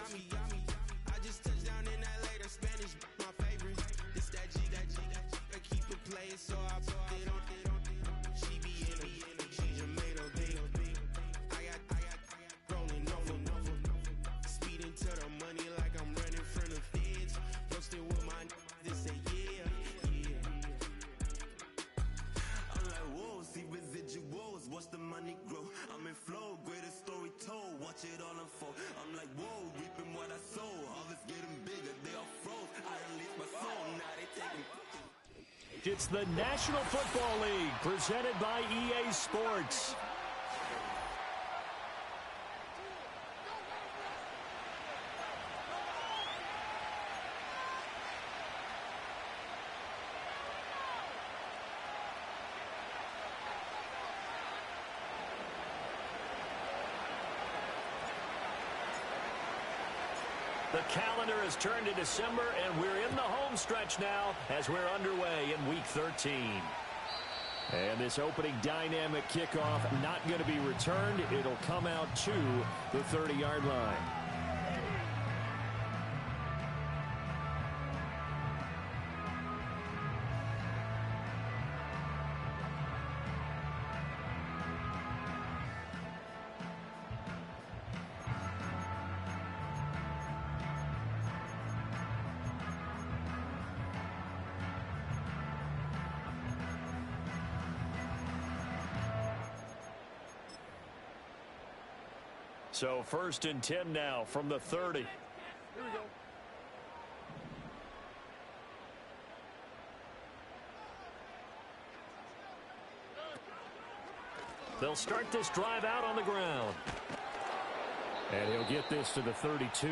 I just touched down in LA, the Spanish, my favorite. This that G, I keep it playing, so I put it on. She be in it, she just made a big. I got rolling over. Speeding to the money like I'm running from the feds. Posting with my this say yeah. I'm like, whoa, see residuals, watch the money grow. I'm in flow, greatest story told, watch it all unfold. I'm like, whoa, reaping what I sow. Harvest getting bigger, they all froze. I release my soul, now they taking. It's the National Football League presented by EA Sports. The calendar has turned to December, and we're in the home stretch now as we're underway in Week 13. And this opening dynamic kickoff not going to be returned. It'll come out to the 30-yard line. So 1st and 10 now from the 30. Here we go. They'll start this drive out on the ground. And he'll get this to the 32.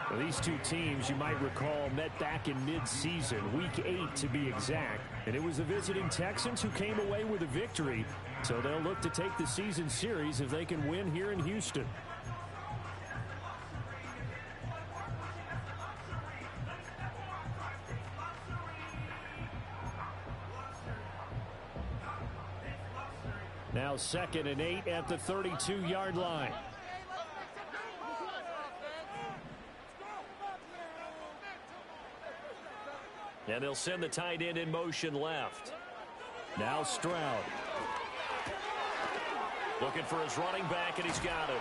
Well, these two teams, you might recall, met back in mid-season, Week 8 to be exact. And it was the visiting Texans who came away with a victory. So they'll look to take the season series if they can win here in Houston. Now 2nd and 8 at the 32-yard line. And they'll send the tight end in motion left. Now Stroud. Looking for his running back, and he's got him.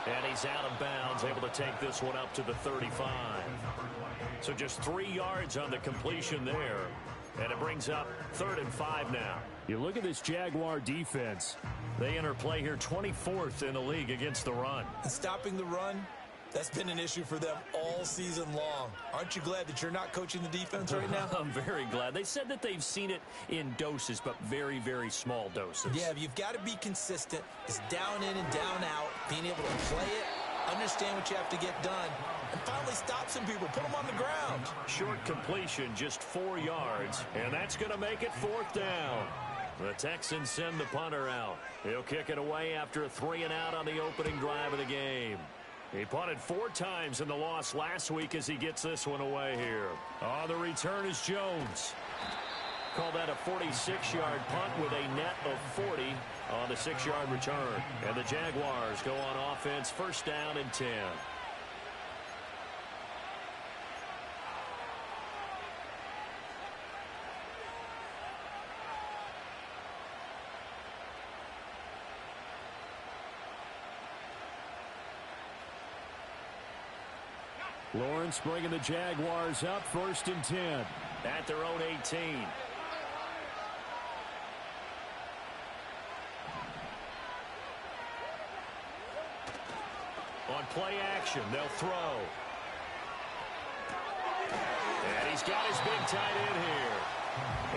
And he's out of bounds, able to take this one up to the 35. So just 3 yards on the completion there. And it brings up 3rd and 5 now. You look at this Jaguar defense. They enter play here 24th in the league against the run. And stopping the run, that's been an issue for them all season long. Aren't you glad that you're not coaching the defense right now? I'm very glad. They said that they've seen it in doses, but very, very small doses. Yeah, you've got to be consistent. It's down in and down out, being able to play it, understand what you have to get done, and finally stop some people, put them on the ground. Short completion, just 4 yards, and that's going to make it 4th down. The Texans send the punter out. He'll kick it away after a 3-and-out on the opening drive of the game. He punted 4 times in the loss last week as he gets this one away here. On the return is Jones. Call that a 46-yard punt with a net of 40 on the 6-yard return. And the Jaguars go on offense, 1st down and 10. Lawrence bringing the Jaguars up, 1st and 10 at their own 18. On play action, they'll throw. And he's got his big tight end here.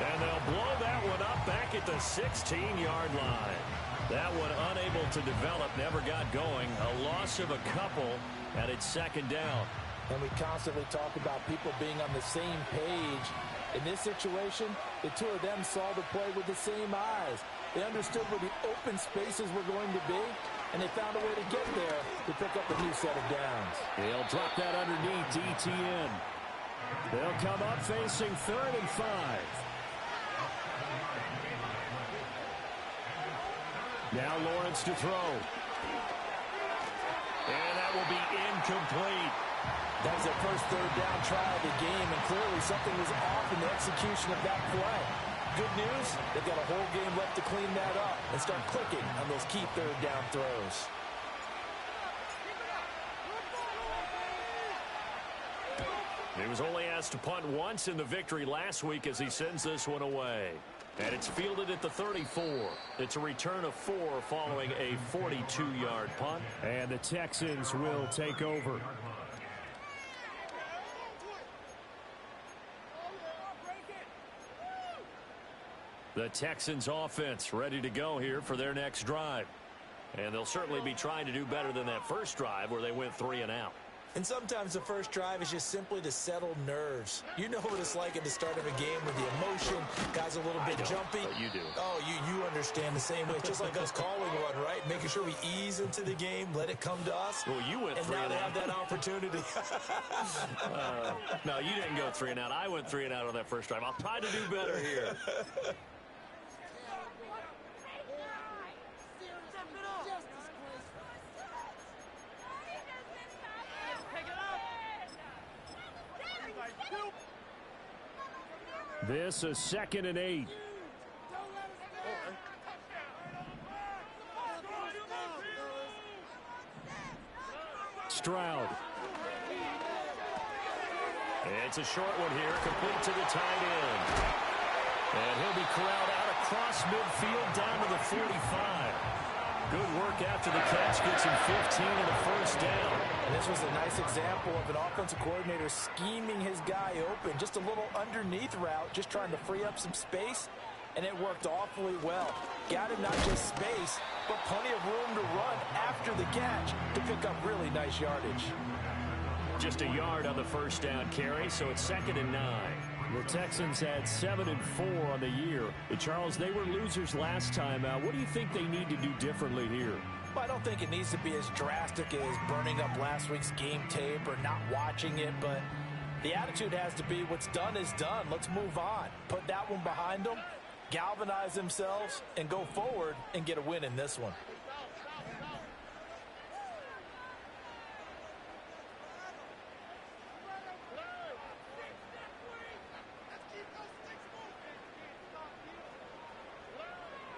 And they'll blow that one up back at the 16-yard line. That one unable to develop, never got going. A loss of a couple, and it's 2nd down. And we constantly talk about people being on the same page. In this situation, the two of them saw the play with the same eyes. They understood where the open spaces were going to be, and they found a way to get there to pick up a new set of downs. He'll drop that underneath DTN. They'll come up facing 3rd and 5. Now Lawrence to throw. And that will be incomplete. That was their first third down try of the game, and clearly something was off in the execution of that play. Good news, they've got a whole game left to clean that up and start clicking on those key third down throws. He was only asked to punt once in the victory last week as he sends this one away. And it's fielded at the 34. It's a return of 4 following a 42-yard punt. And the Texans will take over. The Texans offense ready to go here for their next drive. And they'll certainly be trying to do better than that first drive where they went 3 and out. And sometimes the first drive is just simply to settle nerves. You know what it's like at the start of a game with the emotion. Guys a little bit jumpy. But you do. Oh, you understand the same way. It's just like us calling one, right? Making sure we ease into the game, let it come to us. Well, you went 3 and now and they out. have that opportunity. No, you didn't go 3 and out. I went 3 and out on that first drive. I'll try to do better here. This is 2nd and 8. Stroud. It's a short one here, complete to the tight end. And he'll be corralled out across midfield down to the 45. Good work after the catch, gets him 15 and a first down. And this was a nice example of an offensive coordinator scheming his guy open. Just a little underneath route, just trying to free up some space, and it worked awfully well. Got him not just space, but plenty of room to run after the catch to pick up really nice yardage. Just a yard on the first down carry, so it's 2nd and 9. The Texans had 7 and 4 on the year. But Charles, they were losers last time out. What do you think they need to do differently here? Well, I don't think it needs to be as drastic as burning up last week's game tape or not watching it, but the attitude has to be what's done is done. Let's move on. Put that one behind them, galvanize themselves, and go forward and get a win in this one.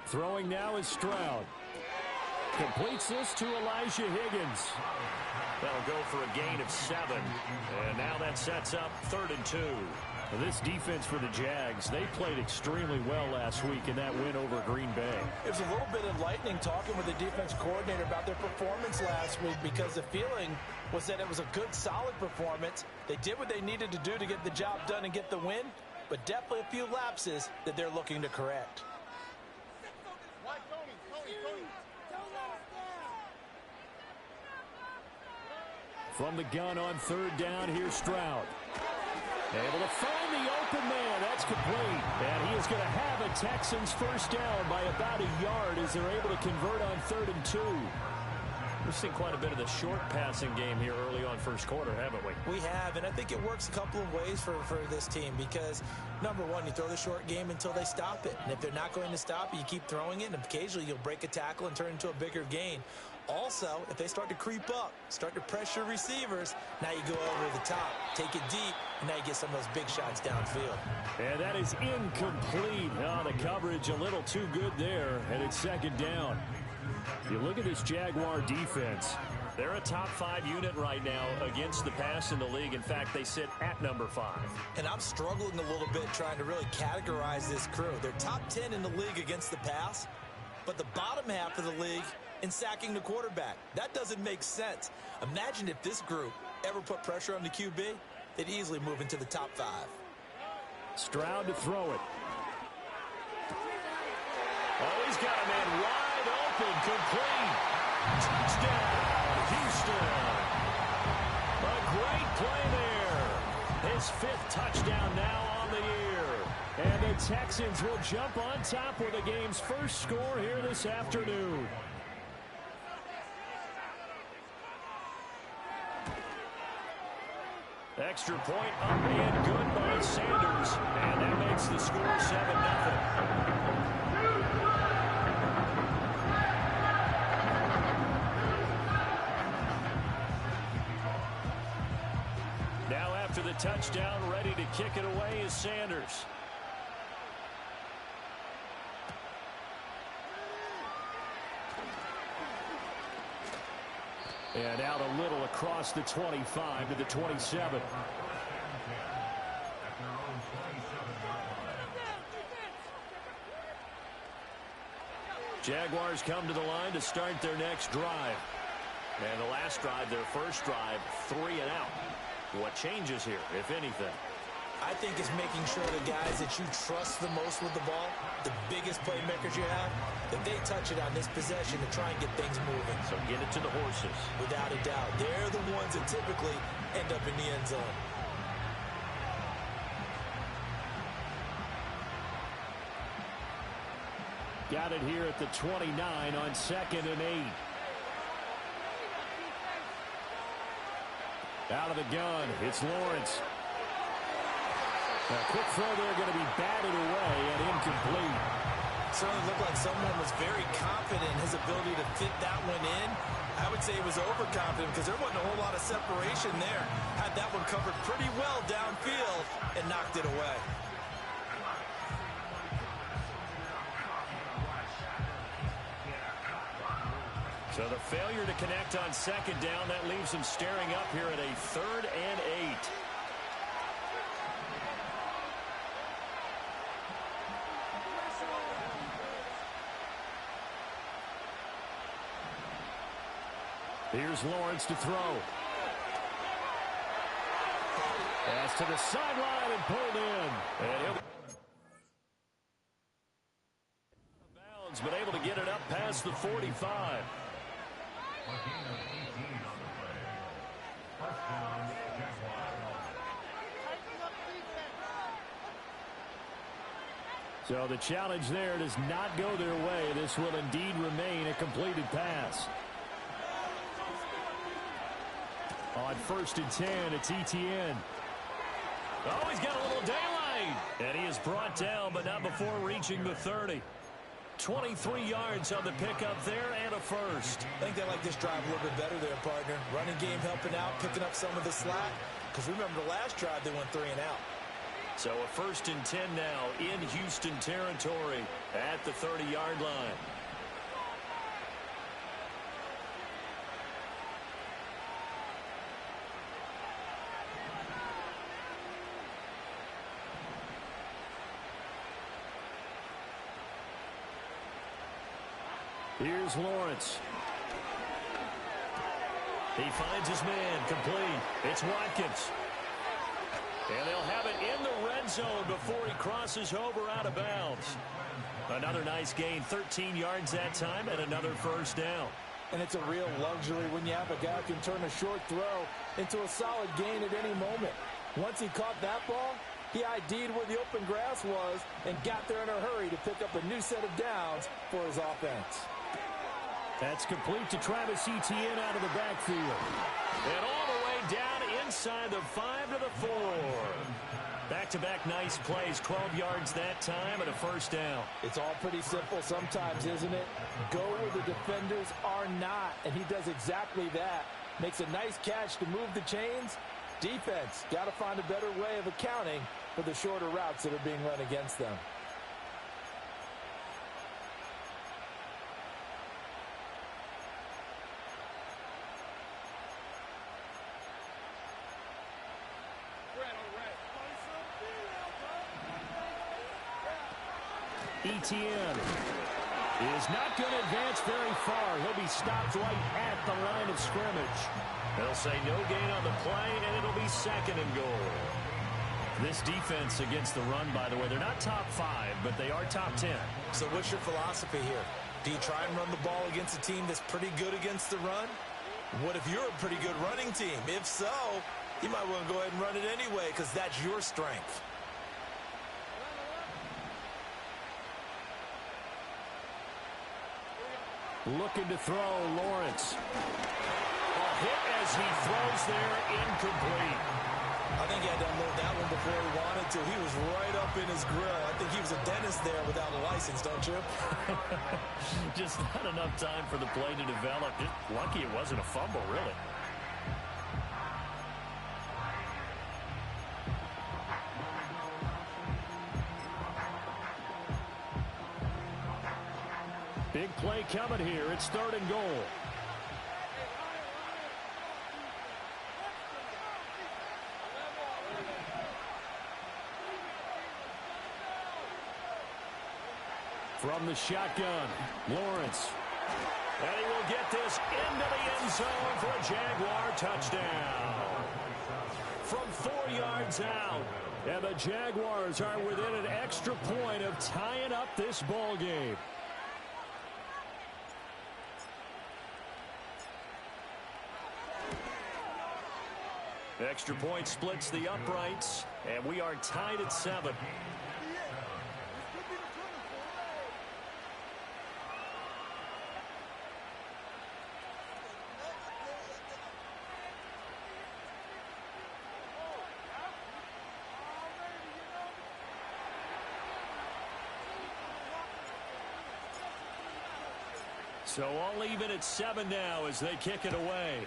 Throwing now is Stroud. Completes this to Elijah Higgins. That'll go for a gain of 7. And now that sets up 3rd and 2. Well, this defense for the Jags, they played extremely well last week in that win over Green Bay. It was a little bit enlightening talking with the defense coordinator about their performance last week because the feeling was that it was a good, solid performance. They did what they needed to do to get the job done and get the win, but definitely a few lapses that they're looking to correct. From the gun on 3rd down, here's Stroud. Able to find the open man. That's complete. And he is going to have a Texans first down by about a yard as they're able to convert on 3rd and 2. We've seen quite a bit of the short passing game here early on first quarter, haven't we? We have, and I think it works a couple of ways for this team because, number one, you throw the short game until they stop it. And if they're not going to stop it, you keep throwing it, and occasionally you'll break a tackle and turn it into a bigger gain. Also, if they start to creep up, start to pressure receivers, now you go over the top, take it deep, and now you get some of those big shots downfield. And that is incomplete. Oh, the coverage a little too good there, and it's 2nd down. You look at this Jaguar defense. They're a top 5 unit right now against the pass in the league. In fact, they sit at number 5. And I'm struggling a little bit trying to really categorize this crew. They're top 10 in the league against the pass, but the bottom half of the league in sacking the quarterback. That doesn't make sense. Imagine if this group ever put pressure on the QB, they'd easily move into the top 5. Stroud to throw it. Oh, he's got a man wide open, complete. Touchdown, Houston. A great play there. His 5th touchdown now on the year. And the Texans will jump on top with the game's first score here this afternoon. Extra point up and good by Sanders. And that makes the score 7-0. after the touchdown, ready to kick it away is Sanders. And out a little across the 25 to the 27. Jaguars come to the line to start their next drive. And the last drive, their first drive, 3 and out. What changes here, if anything? I think it's making sure the guys that you trust the most with the ball, the biggest playmakers you have, that they touch it on this possession to try and get things moving. So get it to the horses. Without a doubt. They're the ones that typically end up in the end zone. Got it here at the 29 on 2nd and 8. Out of the gun, it's Lawrence. A quick throw there going to be batted away and incomplete. Certainly looked like someone was very confident in his ability to fit that one in. I would say he was overconfident because there wasn't a whole lot of separation there. Had that one covered pretty well downfield and knocked it away. So the failure to connect on 2nd down, that leaves him staring up here at a 3rd and 8. Here's Lawrence to throw. Pass to the sideline and pulled in. And he'll bounds, but able to get it up past the 45. So the challenge there does not go their way. This will indeed remain a completed pass. On 1st and 10, it's ETN. Oh, he's got a little daylight. And he is brought down, but not before reaching the 30. 23 yards on the pickup there and a first. I think they like this drive a little bit better there, partner. Running game helping out, picking up some of the slack. Because remember the last drive, they went 3 and out. So a 1st and 10 now in Houston territory at the 30-yard line. Here's Lawrence. He finds his man, complete. It's Watkins. And they'll have it in the red zone before he crosses over out of bounds. Another nice gain, 13 yards that time, and another first down. And it's a real luxury when you have a guy who can turn a short throw into a solid gain at any moment. Once he caught that ball, he ID'd where the open grass was and got there in a hurry to pick up a new set of downs for his offense. That's complete to Travis Etienne out of the backfield. And all the way down inside the 5 to the 4. Back-to-back nice plays, 12 yards that time and a first down. It's all pretty simple sometimes, isn't it? Go where the defenders are not, and he does exactly that. Makes a nice catch to move the chains. Defense, got to find a better way of accounting for the shorter routes that are being run against them. Etienne is not going to advance very far. He'll be stopped right at the line of scrimmage. They'll say no gain on the play, and it'll be 2nd and goal. This defense against the run, by the way, they're not top 5, but they are top 10. So what's your philosophy here? Do you try and run the ball against a team that's pretty good against the run? What if you're a pretty good running team? If so, you might want to go ahead and run it anyway because that's your strength. Looking to throw, Lawrence. A hit as he throws there, incomplete. I think he had to unload that one before he wanted to. He was right up in his grill. I think he was a dentist there without a license, don't you? Just not enough time for the play to develop. Just lucky it wasn't a fumble, really. Big play coming here. It's 3rd and goal. From the shotgun, Lawrence. And he will get this into the end zone for a Jaguar touchdown. From 4 yards out. And the Jaguars are within an extra point of tying up this ball game. Extra point splits the uprights, and we are tied at 7. So all even at 7 now as they kick it away.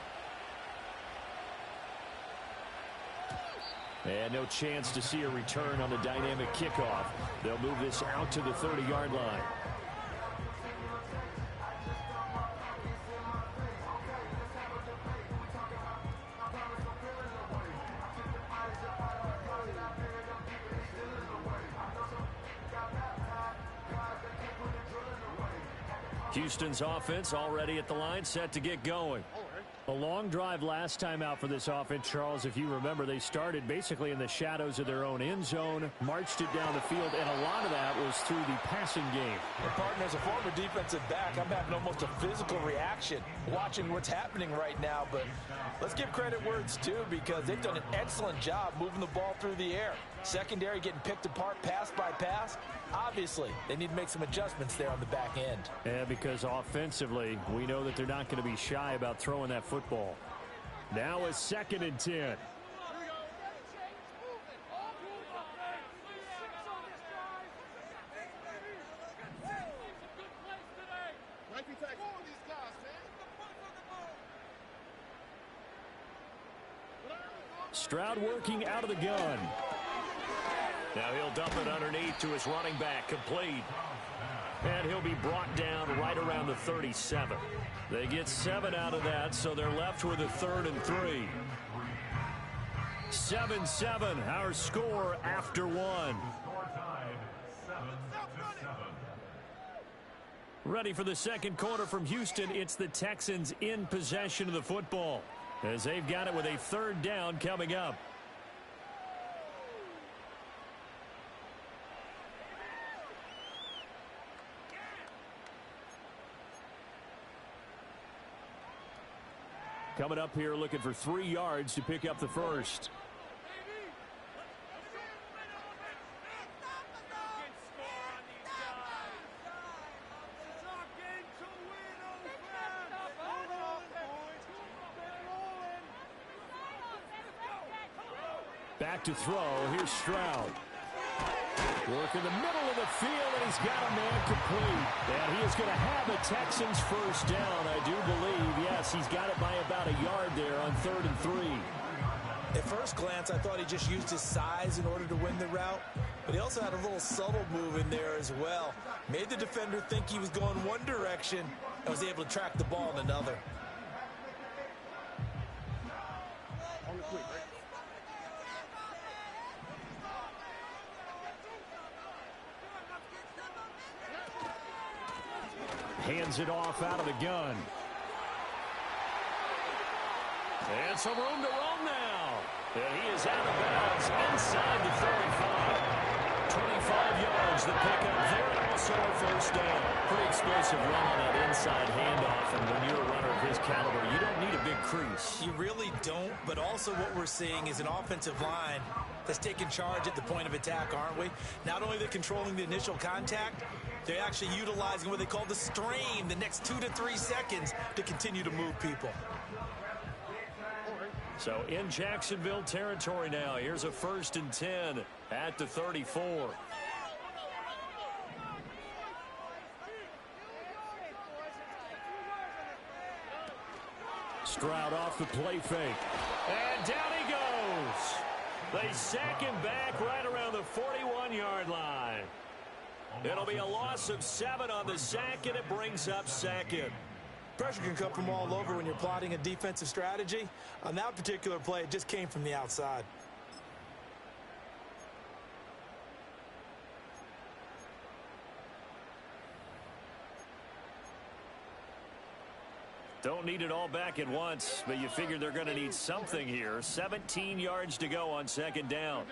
And no chance to see a return on the dynamic kickoff. They'll move this out to the 30-yard line. Houston's offense already at the line, set to get going. A long drive last time out for this offense, Charles. If you remember, they started basically in the shadows of their own end zone, marched it down the field, and a lot of that was through the passing game. Well, partner, as a former defensive back, I'm having almost a physical reaction watching what's happening right now. But let's give credit where it's due, because they've done an excellent job moving the ball through the air. Secondary getting picked apart pass by pass. Obviously, they need to make some adjustments there on the back end. Yeah, because offensively, we know that they're not going to be shy about throwing that football. Now a 2nd and 10. Stroud working out of the gun. Now he'll dump it underneath to his running back, complete. And he'll be brought down right around the 37. They get 7 out of that, so they're left with a 3rd and 3. 7-7, our score after 1. Ready for the second quarter from Houston. It's the Texans in possession of the football, as they've got it with a 3rd down coming up. Coming up here looking for 3 yards to pick up the first. Back to throw. Here's Stroud. Work in the middle of the field, and he's got a man complete. And he is going to have a Texans first down, I do believe. Yes, he's got it by about a yard there on 3rd and 3. At first glance, I thought he just used his size in order to win the route, but he also had a little subtle move in there as well. Made the defender think he was going one direction and was able to track the ball in another. Hands it off out of the gun. And some room to roam now. And he is out of bounds inside the 35. 25 yards the pickup there, and also a first down. Pretty explosive run on that inside handoff, and when you're a runner of his caliber, you don't need a big crease. You really don't, but also what we're seeing is an offensive line that's taking charge at the point of attack, aren't we? Not only are they controlling the initial contact, they're actually utilizing what they call the strain, the next 2 to 3 seconds, to continue to move people. So in Jacksonville territory now. Here's a 1st and 10 at the 34. Stroud off the play fake. And down he goes. They sack him back right around the 41-yard line. It'll be a loss of 7 on the sack, and it brings up second. Pressure can come from all over when you're plotting a defensive strategy. On that particular play, it just came from the outside. Don't need it all back at once, but you figure they're going to need something here. 17 yards to go on second down.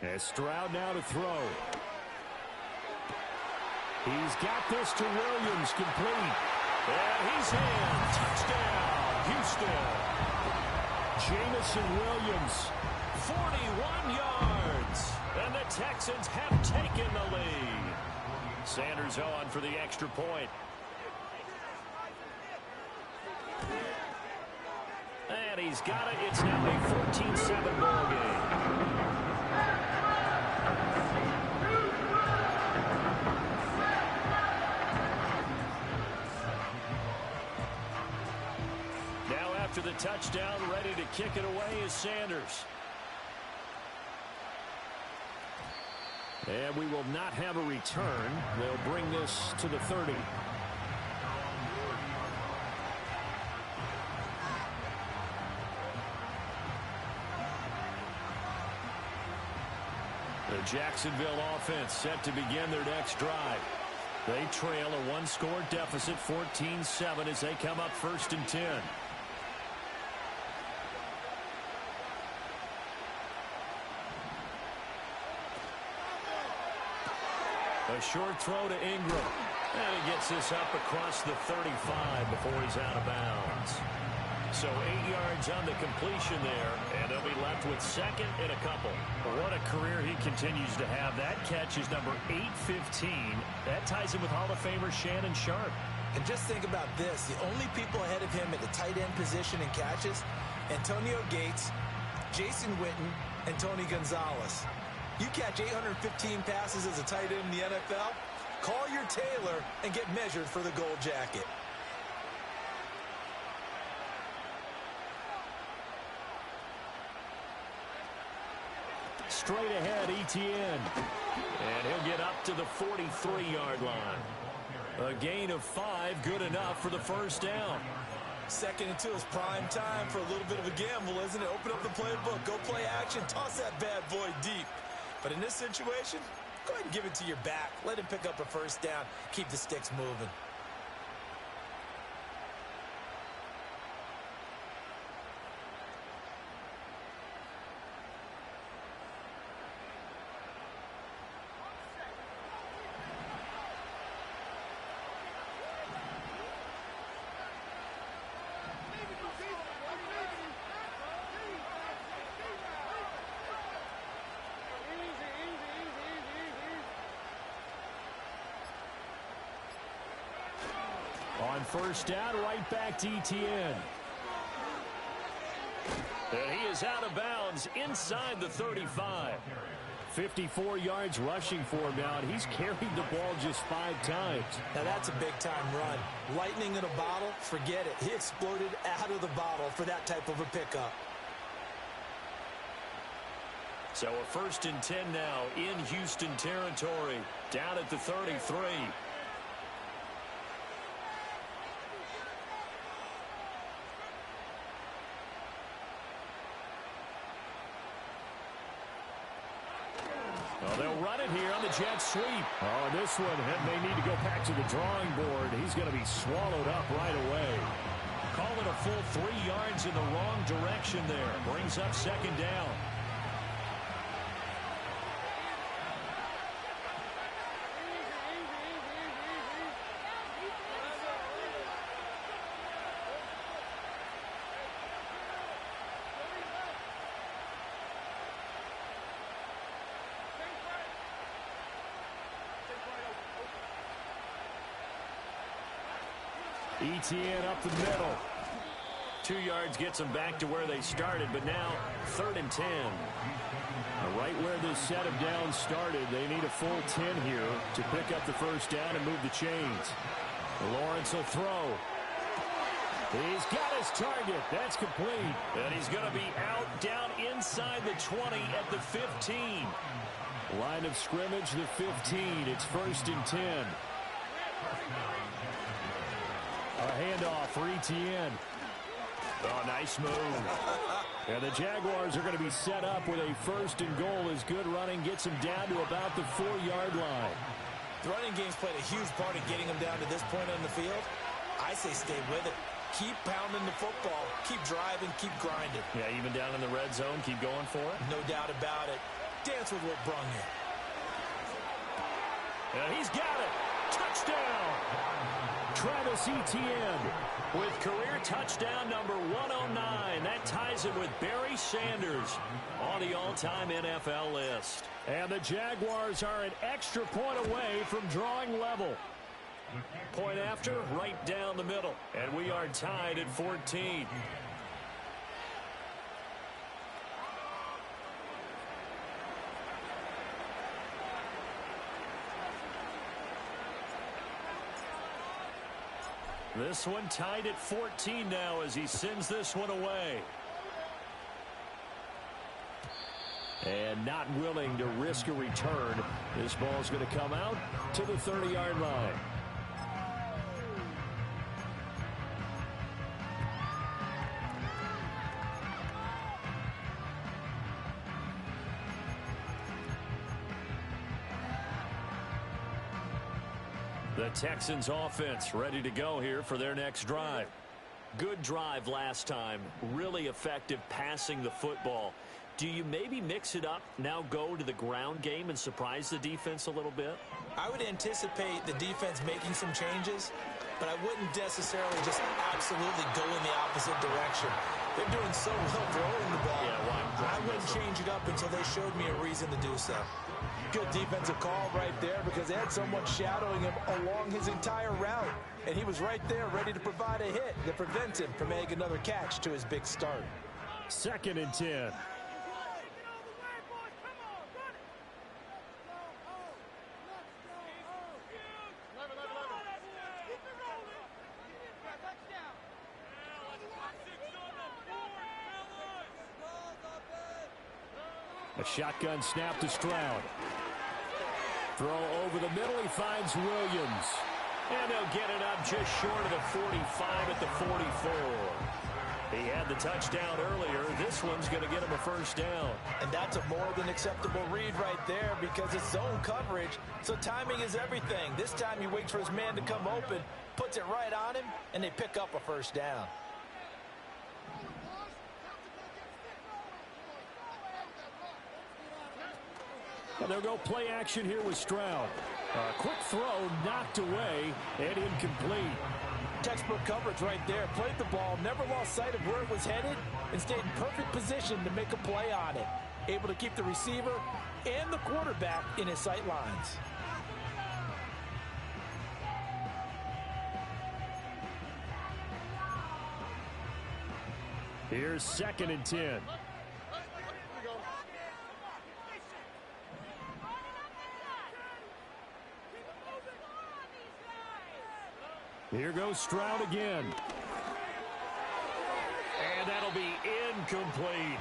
And Stroud now to throw. He's got this to Williams, complete. And he's in. Touchdown, Houston. Jamison Williams. 41 yards. And the Texans have taken the lead. Sanders on for the extra point. And he's got it. It's now a 14-7 ball game. Now after the touchdown, ready to kick it away is Sanders. And we will not have a return. They'll bring this to the 30. The Jacksonville offense set to begin their next drive. They trail a one-score deficit, 14-7, as they come up 1st and 10. A short throw to Ingram. And he gets this up across the 35 before he's out of bounds. So 8 yards on the completion there, and they'll be left with second and a couple. What a career he continues to have. That catch is number 815. That ties him with Hall of Famer Shannon Sharp. And just think about this. The only people ahead of him at the tight end position in catches, Antonio Gates, Jason Witten, and Tony Gonzalez. You catch 815 passes as a tight end in the NFL, call your tailor and get measured for the gold jacket. Straight ahead, Etienne. And he'll get up to the 43-yard line. A gain of 5, good enough for the first down. 2nd and 2 is prime time for a little bit of a gamble, isn't it? Open up the playbook, go play action, toss that bad boy deep. But in this situation, go ahead and give it to your back. Let him pick up a first down, keep the sticks moving. On first down, right back to Etienne. And he is out of bounds inside the 35. 54 yards rushing for him now, and he's carried the ball just 5 times. Now that's a big-time run. Lightning in a bottle, forget it. He exploded out of the bottle for that type of a pickup. So a 1st and 10 now in Houston territory, down at the 33. Well, they'll run it here on the jet sweep. Oh, this one may need to go back to the drawing board. He's going to be swallowed up right away. Call it a full 3 yards in the wrong direction there. Brings up 2nd down. Etienne up the middle. 2 yards gets them back to where they started, but now 3rd and 10. Right where this set of downs started, they need a full 10 here to pick up the first down and move the chains. Lawrence will throw. He's got his target. That's complete. And he's going to be out down inside the 20 at the 15. Line of scrimmage, the 15. It's 1st and 10. A handoff for ETN. Oh, nice move. And the Jaguars are going to be set up with a 1st and goal as good running gets them down to about the 4-yard line. The running game's played a huge part in getting them down to this point on the field. I say stay with it. Keep pounding the football. Keep driving. Keep grinding. Yeah, even down in the red zone, keep going for it. No doubt about it. Dance with what brung you. And he's got it. Touchdown. Travis Etienne with career touchdown number 109. That ties him with Barry Sanders on the all-time NFL list. And the Jaguars are an extra point away from drawing level. Point after, right down the middle. And we are tied at 14. This one tied at 14 now as he sends this one away. And not willing to risk a return. This ball's going to come out to the 30-yard line. The Texans offense ready to go here for their next drive. Good drive last time. Really effective passing the football. Do you maybe mix it up, now go to the ground game and surprise the defense a little bit? I would anticipate the defense making some changes, but I wouldn't necessarily just absolutely go in the opposite direction. They're doing so well throwing the ball. Yeah, I wouldn't change it up until they showed me a reason to do so. Good defensive call right there because they had someone shadowing him along his entire route. And he was right there ready to provide a hit that prevents him from making another catch to his big start. 2nd and 10. A shotgun snap to Stroud. Throw over the middle. He finds Williams. And they'll get it up just short of the 45 at the 44. He had the touchdown earlier. This one's going to get him a 1st down. And that's a more than acceptable read right there because it's zone coverage, so timing is everything. This time he waits for his man to come open, puts it right on him, and they pick up a 1st down. And they'll go play action here with Stroud. A quick throw knocked away and incomplete. Textbook coverage right there. Played the ball, never lost sight of where it was headed, and stayed in perfect position to make a play on it. Able to keep the receiver and the quarterback in his sight lines. Here's 2nd and 10. Here goes Stroud again. And that'll be incomplete.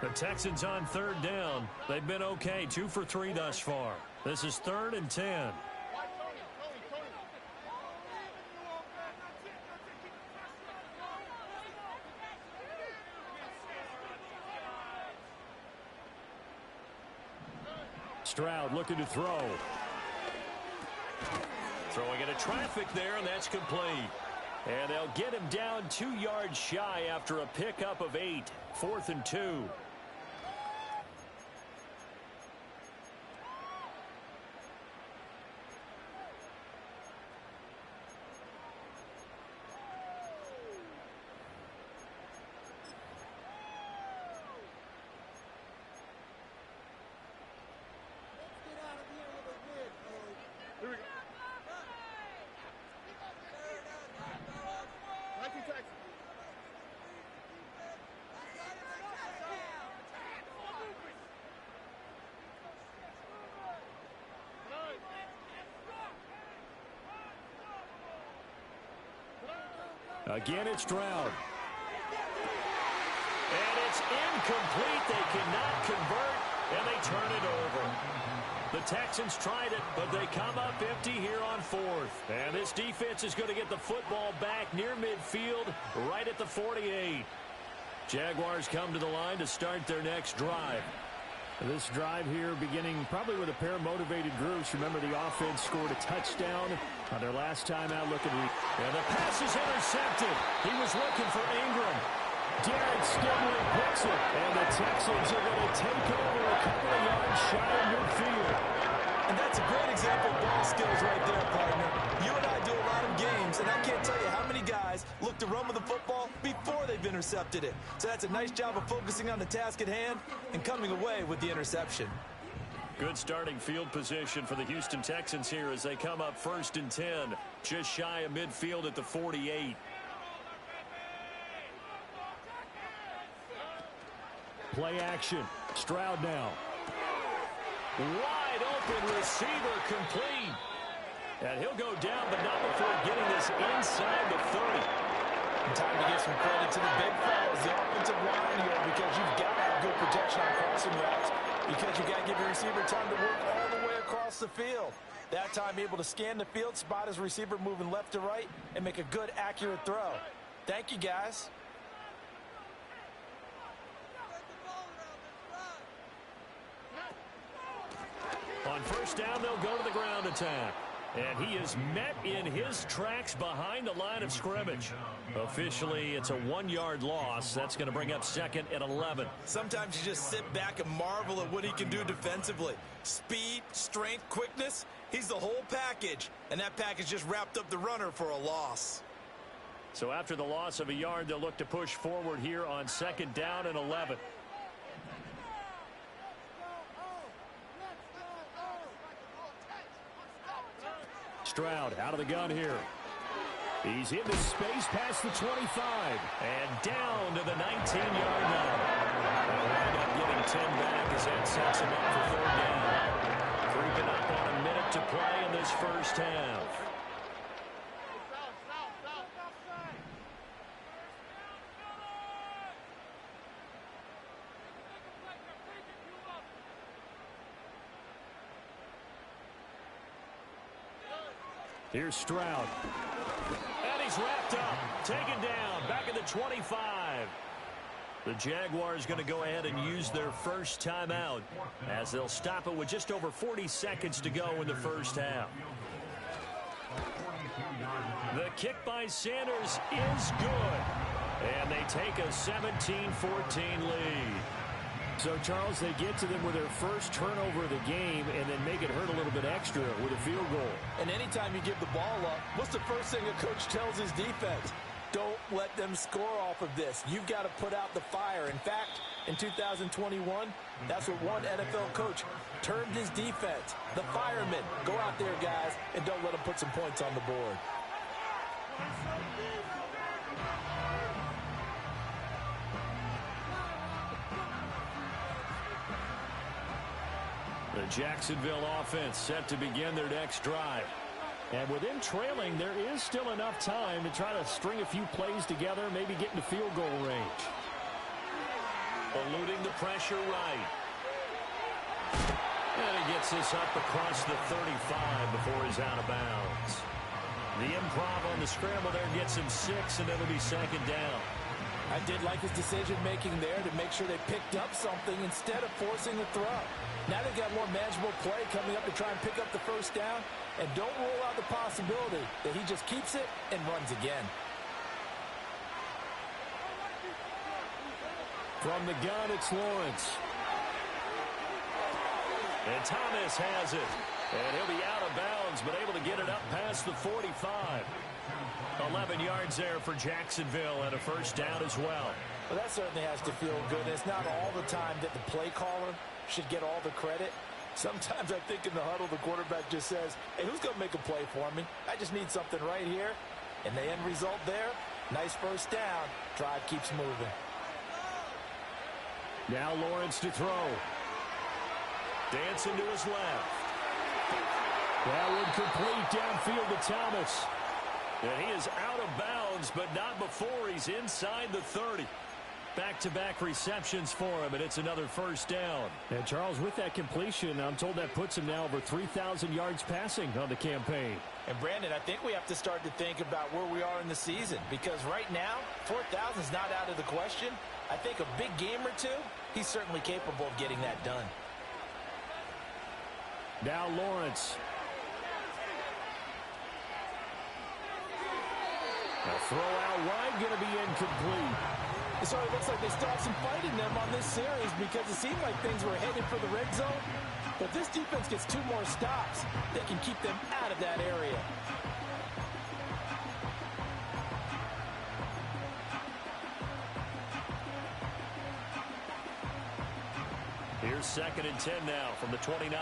The Texans on 3rd down. They've been okay, 2 for 3 thus far. This is 3rd and 10. Stroud looking to throw. Throwing into traffic there, and that's complete. And they'll get him down 2 yards shy after a pickup of 8. 4th and 2. Again, it's Stroud. And it's incomplete. They cannot convert, and they turn it over. The Texans tried it, but they come up empty here on fourth. And this defense is going to get the football back near midfield, right at the 48. Jaguars come to the line to start their next drive. This drive here beginning probably with a pair of motivated groups. Remember, the offense scored a touchdown on their last time out looking. And the pass is intercepted. He was looking for Ingram. Derek Stingley picks it. And the Texans are going to take over a couple of yards shy of midfield. And that's a great example of ball skills right there, partner. You and I do a lot of games, and I can't tell you how many guys look to run with the football before they've intercepted it. So that's a nice job of focusing on the task at hand and coming away with the interception. Good starting field position for the Houston Texans here as they come up 1st and 10, just shy of midfield at the 48. Play action. Stroud now. Wide open receiver complete. And he'll go down, but not before getting this inside the 30. And time to give some credit to the big fellas, the offensive line here, because you've got to have good protection on crossing routes, because you've got to give your receiver time to work all the way across the field. That time able to scan the field, spot his receiver moving left to right, and make a good, accurate throw. Thank you, guys. On 1st down, they'll go to the ground attack. And he is met in his tracks behind the line of scrimmage. Officially, it's a 1-yard loss. That's going to bring up 2nd and 11. Sometimes you just sit back and marvel at what he can do defensively. Speed, strength, quickness, he's the whole package. And that package just wrapped up the runner for a loss. So after the loss of a yard, they'll look to push forward here on 2nd down and 11. Stroud out of the gun here. He's into space past the 25. And down to the 19-yard line. They'll wind up getting 10 back as that sets him up for 3rd down. Creeping up on a minute to play in this first half. Here's Stroud. And he's wrapped up. Taken down. Back at the 25. The Jaguars going to go ahead and use their first timeout as they'll stop it with just over 40 seconds to go in the first half. The kick by Sanders is good. And they take a 17-14 lead. So, Charles, they get to them with their first turnover of the game and then make it hurt a little bit extra with a field goal. And anytime you give the ball up, what's the first thing a coach tells his defense? Don't let them score off of this. You've got to put out the fire. In fact, in 2021, that's what one NFL coach termed his defense. The firemen. Go out there, guys, and don't let them put some points on the board. The Jacksonville offense set to begin their next drive. And with them trailing, there is still enough time to try to string a few plays together, maybe get into field goal range. Eluding the pressure right. And he gets this up across the 35 before he's out of bounds. The improv on the scramble there gets him 6, and it'll be 2nd down. I did like his decision-making there to make sure they picked up something instead of forcing the throw. Now they've got more manageable play coming up to try and pick up the first down. And don't rule out the possibility that he just keeps it and runs again. From the gun, it's Lawrence. And Thomas has it. And he'll be out of bounds, but able to get it up past the 45. 11 yards there for Jacksonville and a first down as well. Well, that certainly has to feel good. It's not all the time that the play caller should get all the credit. Sometimes I think in the huddle, the quarterback just says, hey, who's going to make a play for me? I just need something right here. And the end result there, nice first down. Drive keeps moving. Now Lawrence to throw. Dancing to his left. That would complete downfield to Thomas. And he is out of bounds, but not before he's inside the 30. Back-to-back receptions for him, and it's another first down. And Charles, with that completion, I'm told that puts him now over 3,000 yards passing on the campaign. And Brandon, I think we have to start to think about where we are in the season, because right now, 4,000 is not out of the question. I think a big game or two, he's certainly capable of getting that done. Now Lawrence. A throw out wide, going to be incomplete. So it looks like they still have some fight in them on this series, because it seemed like things were headed for the red zone. But if this defense gets 2 more stops, they can keep them out of that area. Here's 2nd and 10 now from the 29.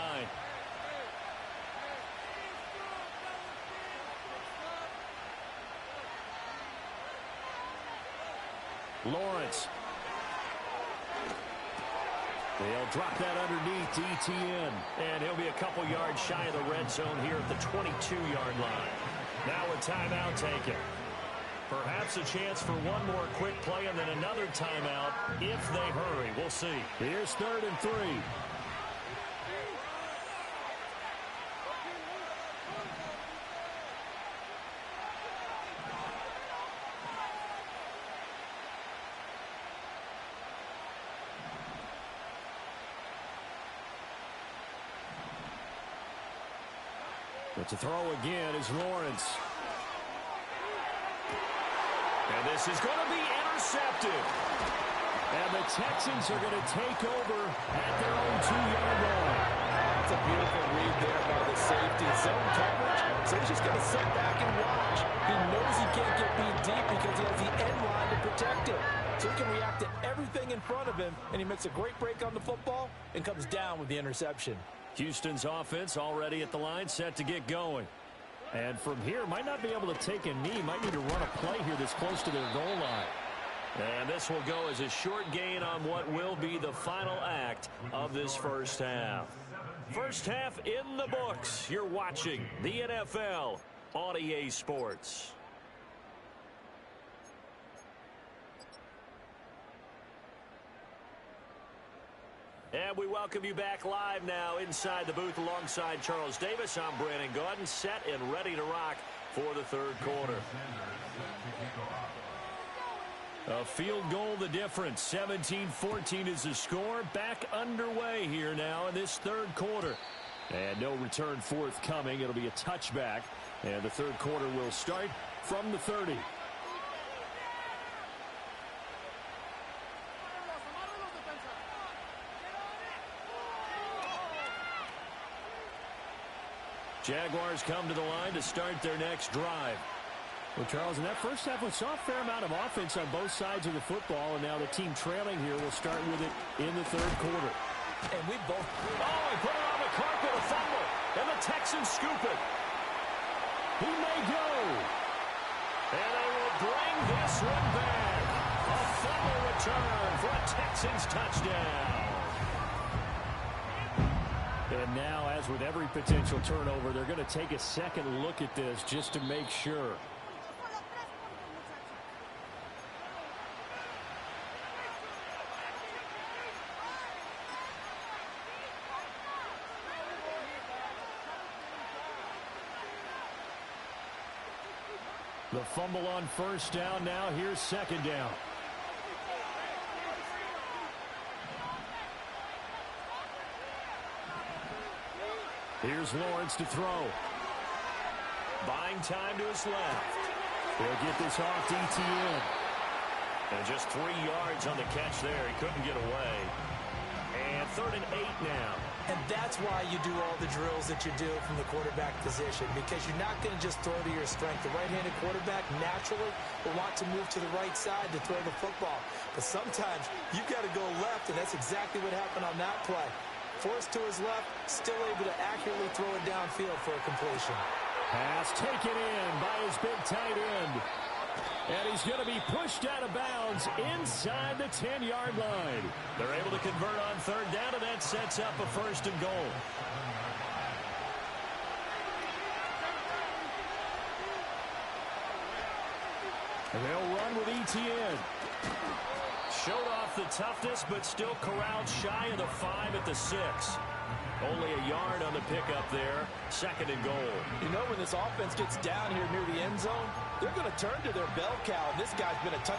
Lawrence. They'll drop that underneath to ETN. And he'll be a couple yards shy of the red zone here at the 22-yard line. Now a timeout taken. Perhaps a chance for one more quick play and then another timeout if they hurry. We'll see. Here's 3rd and 3. But to throw again is Lawrence. And this is going to be intercepted. And the Texans are going to take over at their own 2-yard line. That's a beautiful read there by the safety. Zone coverage, so he's just going to sit back and watch. He knows he can't get beat deep because he has the end line to protect him. So he can react to everything in front of him, and he makes a great break on the football and comes down with the interception. Houston's offense already at the line, set to get going. And from here, might not be able to take a knee. Might need to run a play here that's close to their goal line. And this will go as a short gain on what will be the final act of this first half. First half in the books. You're watching the NFL on EA Sports. And we welcome you back live now inside the booth alongside Charles Davis. I'm Brandon Gaudin, set and ready to rock for the 3rd quarter. A field goal the difference. 17-14 is the score. Back underway here now in this 3rd quarter. And no return forthcoming. It'll be a touchback. And the 3rd quarter will start from the 30. Jaguars come to the line to start their next drive. Well, Charles, in that first half, we saw a fair amount of offense on both sides of the football, and now the team trailing here will start with it in the 3rd quarter. And we both... Oh, he put it on the carpet, a fumble, and the Texans scoop it. He may go. And they will bring this one back. A fumble return for a Texans touchdown. And now, as with every potential turnover, they're going to take a second look at this just to make sure. The fumble on first down. Now here's 2nd down. Here's Lawrence to throw. Buying time to his left. He'll get this off to ETN. And just 3 yards on the catch there. He couldn't get away. And 3rd and 8 now. And that's why you do all the drills that you do from the quarterback position, because you're not going to just throw to your strength. The right-handed quarterback naturally will want to move to the right side to throw the football. But sometimes you've got to go left, and that's exactly what happened on that play. Forced to his left, still able to accurately throw it downfield for a completion. Pass taken in by his big tight end. And he's going to be pushed out of bounds inside the 10-yard line. They're able to convert on 3rd down, and that sets up a 1st and goal. And they'll run with ETN. Showed off the toughness, but still corralled shy of the 5 at the 6. Only a yard on the pickup there. 2nd and goal. You know, when this offense gets down here near the end zone, they're going to turn to their bell cow. And this guy's been a touch